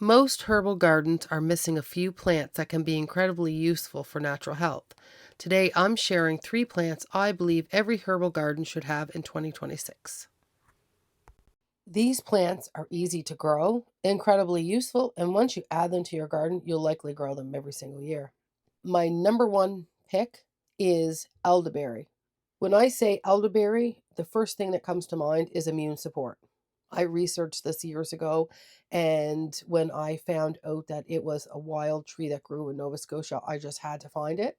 Most herbal gardens are missing a few plants that can be incredibly useful for natural health. Today, I'm sharing 3 plants I believe every herbal garden should have in 2026. These plants are easy to grow, incredibly useful, and once you add them to your garden, you'll likely grow them every single year. My number one pick is elderberry. When I say elderberry, the first thing that comes to mind is immune support. I researched this years ago, and when I found out that it was a wild tree that grew in Nova Scotia, I just had to find it.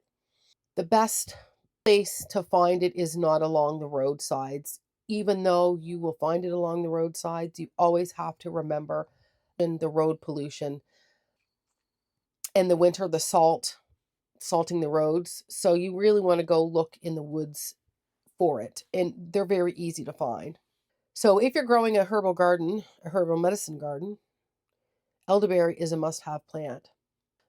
The best place to find it is not along the roadsides. Even though you will find it along the roadsides, you always have to remember in the road pollution. In the winter, the salting the roads. So you really want to go look in the woods for it. And they're very easy to find. So if you're growing a herbal garden, a herbal medicine garden, elderberry is a must-have plant.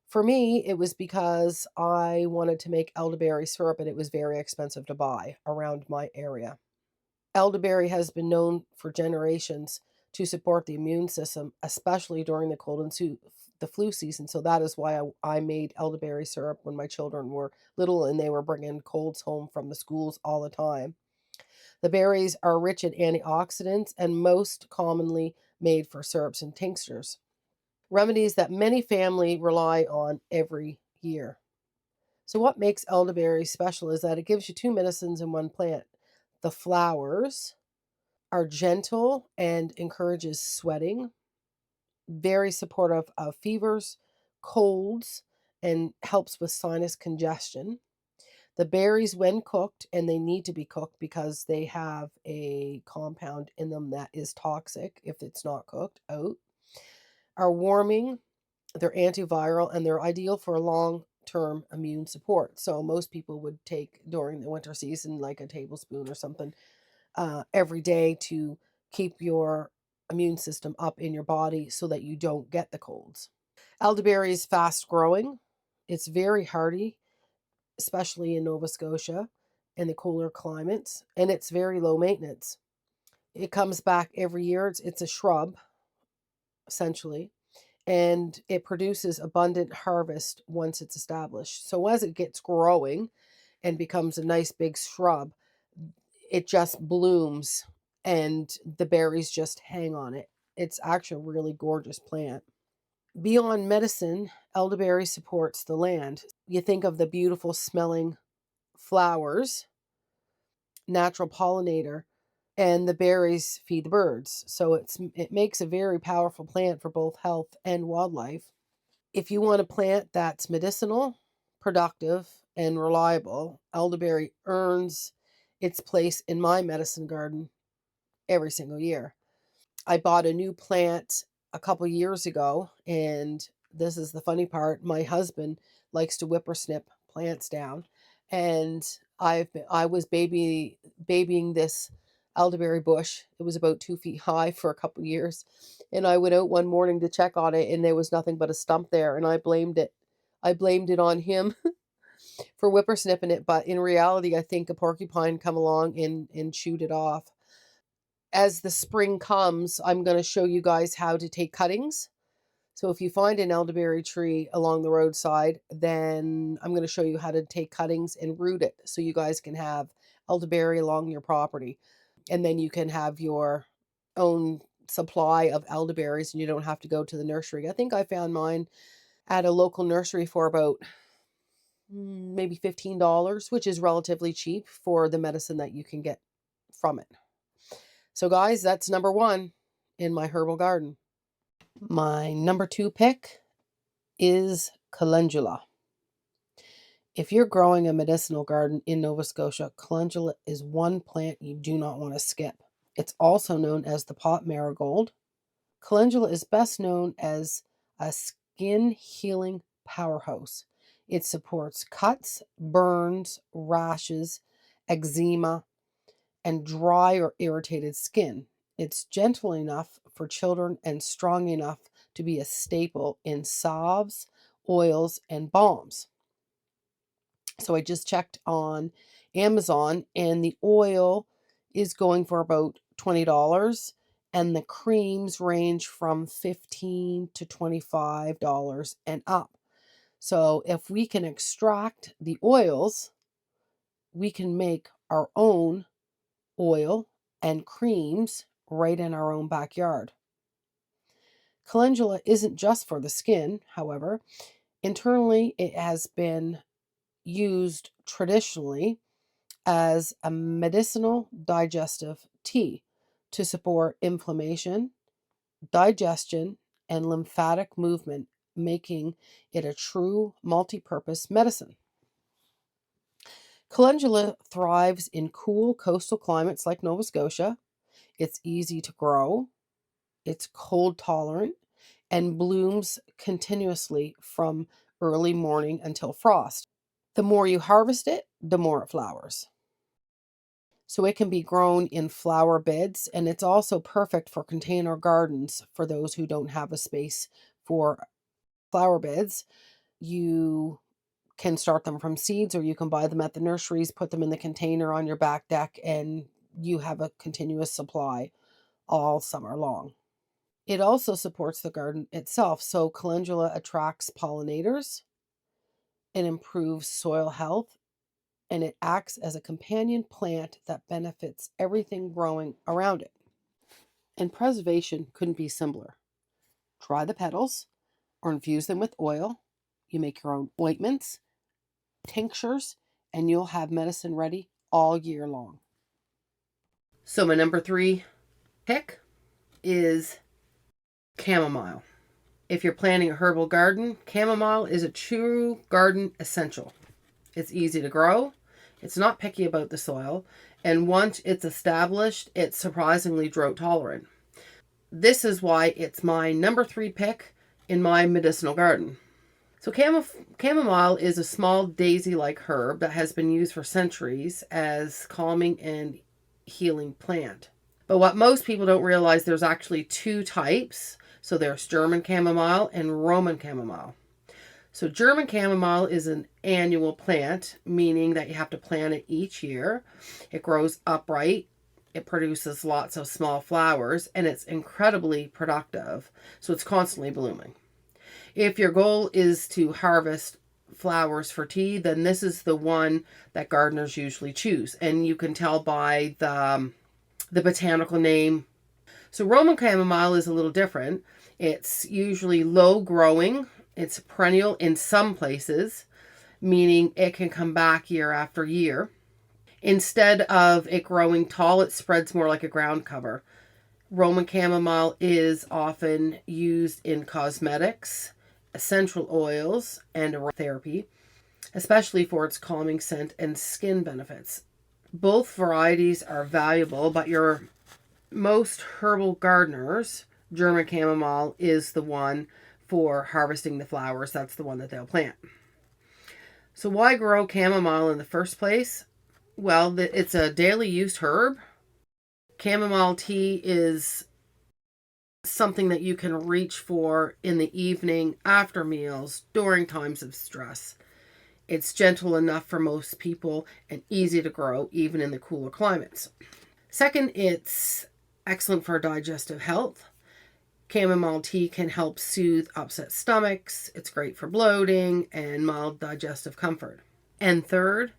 For me, it was because I wanted to make elderberry syrup and it was very expensive to buy around my area. Elderberry has been known for generations to support the immune system, especially during the cold and the flu season. So that is why I made elderberry syrup when my children were little and they were bringing colds home from the schools all the time. The berries are rich in antioxidants and most commonly made for syrups and tinctures, remedies that many families rely on every year. So what makes elderberry special is that it gives you two medicines in one plant. The flowers are gentle and encourages sweating, very supportive of fevers, colds, and helps with sinus congestion. The berries, when cooked, and they need to be cooked because they have a compound in them that is toxic if it's not cooked out, are warming, they're antiviral, and they're ideal for long-term immune support. So most people would take during the winter season like a tablespoon or something every day to keep your immune system up in your body so that you don't get the colds. Elderberry is fast growing. It's very hardy, especially in Nova Scotia and the cooler climates, and it's very low maintenance. It comes back every year. It's a shrub, essentially, and it produces abundant harvest once it's established. So as it gets growing and becomes a nice big shrub, it just blooms and the berries just hang on it. It's actually a really gorgeous plant. Beyond medicine, elderberry supports the land. You think of the beautiful smelling flowers, natural pollinator, and the berries feed the birds. So it makes a very powerful plant for both health and wildlife. If you want a plant that's medicinal, productive, and reliable, elderberry earns its place in my medicine garden every single year. I bought a new plant a couple years ago, and this is the funny part. My husband likes to whippersnip plants down, and I was babying this elderberry bush. It was about 2 feet high for a couple years, and I went out one morning to check on it, and there was nothing but a stump there, and I blamed it. I blamed it on him for whippersnipping it, but in reality, I think a porcupine come along and chewed it off. As the spring comes, I'm going to show you guys how to take cuttings. So if you find an elderberry tree along the roadside, then I'm going to show you how to take cuttings and root it so you guys can have elderberry along your property. And then you can have your own supply of elderberries and you don't have to go to the nursery. I think I found mine at a local nursery for about maybe $15, which is relatively cheap for the medicine that you can get from it. So guys, that's number one in my herbal garden. My number two pick is Calendula. If you're growing a medicinal garden in Nova Scotia, Calendula is one plant you do not want to skip. It's also known as the pot marigold. Calendula is best known as a skin healing powerhouse. It supports cuts, burns, rashes, eczema, and dry or irritated skin. It's gentle enough for children and strong enough to be a staple in salves, oils, and balms. So I just checked on Amazon and the oil is going for about $20 and the creams range from $15 to $25 and up. So if we can extract the oils, we can make our own oil and creams right in our own backyard. Calendula isn't just for the skin, however. Internally, it has been used traditionally as a medicinal digestive tea to support inflammation, digestion, and lymphatic movement, making it a true multi-purpose medicine. Calendula thrives in cool coastal climates like Nova Scotia. It's easy to grow, it's cold tolerant, and blooms continuously from early morning until frost. The more you harvest it, the more it flowers. So it can be grown in flower beds, and it's also perfect for container gardens for those who don't have a space for flower beds. You can start them from seeds, or you can buy them at the nurseries, put them in the container on your back deck, and you have a continuous supply all summer long. It also supports the garden itself. So calendula attracts pollinators, it improves soil health, and it acts as a companion plant that benefits everything growing around it. And preservation couldn't be simpler. Dry the petals or infuse them with oil. You make your own ointments, tinctures, and you'll have medicine ready all year long. So my number 3 pick is chamomile. If you're planting a herbal garden, chamomile is a true garden essential. It's easy to grow. It's not picky about the soil. And once it's established, it's surprisingly drought tolerant. This is why it's my number 3 pick in my medicinal garden. So chamomile is a small daisy-like herb that has been used for centuries as calming and healing plant. But what most people don't realize, there's actually 2 types. So there's German chamomile and Roman chamomile. So German chamomile is an annual plant, meaning that you have to plant it each year. It grows upright. It produces lots of small flowers, and it's incredibly productive. So it's constantly blooming. If your goal is to harvest flowers for tea, then this is the one that gardeners usually choose. And you can tell by the botanical name. So Roman chamomile is a little different. It's usually low growing. It's perennial in some places, meaning it can come back year after year. Instead of it growing tall, it spreads more like a ground cover. Roman chamomile is often used in cosmetics, essential oils, and aromatherapy, especially for its calming scent and skin benefits. Both varieties are valuable, but your most herbal gardeners, German chamomile is the one for harvesting the flowers. That's the one that they'll plant. So why grow chamomile in the first place? Well, it's a daily use herb. Chamomile tea is something that you can reach for in the evening, after meals, during times of stress. It's gentle enough for most people and easy to grow even in the cooler climates. Second, it's excellent for digestive health. Chamomile tea can help soothe upset stomachs. It's great for bloating and mild digestive comfort. And third,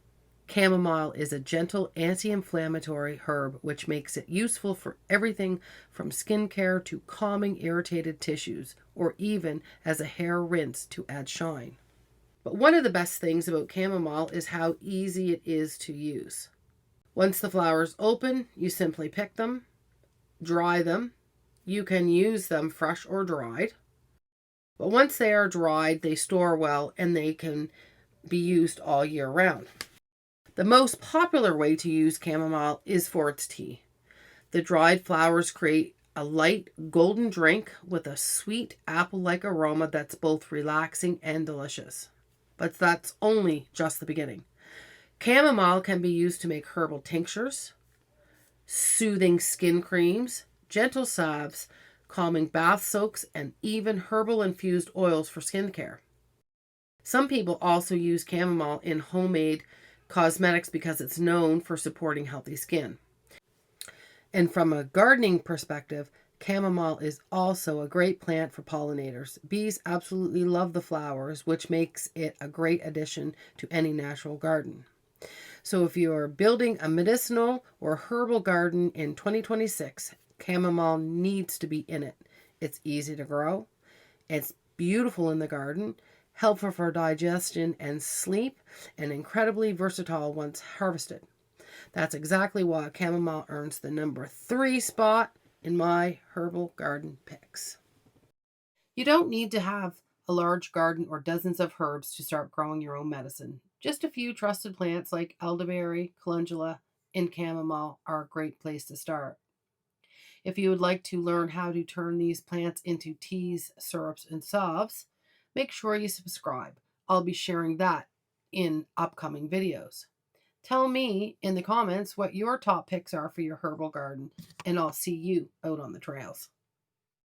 chamomile is a gentle anti-inflammatory herb, which makes it useful for everything from skincare to calming irritated tissues, or even as a hair rinse to add shine. But one of the best things about chamomile is how easy it is to use. Once the flowers open, you simply pick them, dry them. You can use them fresh or dried. But once they are dried, they store well and they can be used all year round. The most popular way to use chamomile is for its tea. The dried flowers create a light golden drink with a sweet apple-like aroma that's both relaxing and delicious. But that's only just the beginning. Chamomile can be used to make herbal tinctures, soothing skin creams, gentle salves, calming bath soaks, and even herbal infused oils for skincare. Some people also use chamomile in homemade cosmetics because it's known for supporting healthy skin. And from a gardening perspective, Chamomile is also a great plant for pollinators. Bees absolutely love the flowers, which makes it a great addition to any natural garden. So if you're building a medicinal or herbal garden in 2026, chamomile needs to be in it. It's easy to grow. It's beautiful in the garden, helpful for digestion and sleep, and incredibly versatile once harvested. That's exactly why chamomile earns the number 3 spot in my herbal garden picks. You don't need to have a large garden or dozens of herbs to start growing your own medicine. Just a few trusted plants like elderberry, calendula, and chamomile are a great place to start. If you would like to learn how to turn these plants into teas, syrups, and salves, make sure you subscribe. I'll be sharing that in upcoming videos. Tell me in the comments what your top picks are for your herbal garden, and I'll see you out on the trails.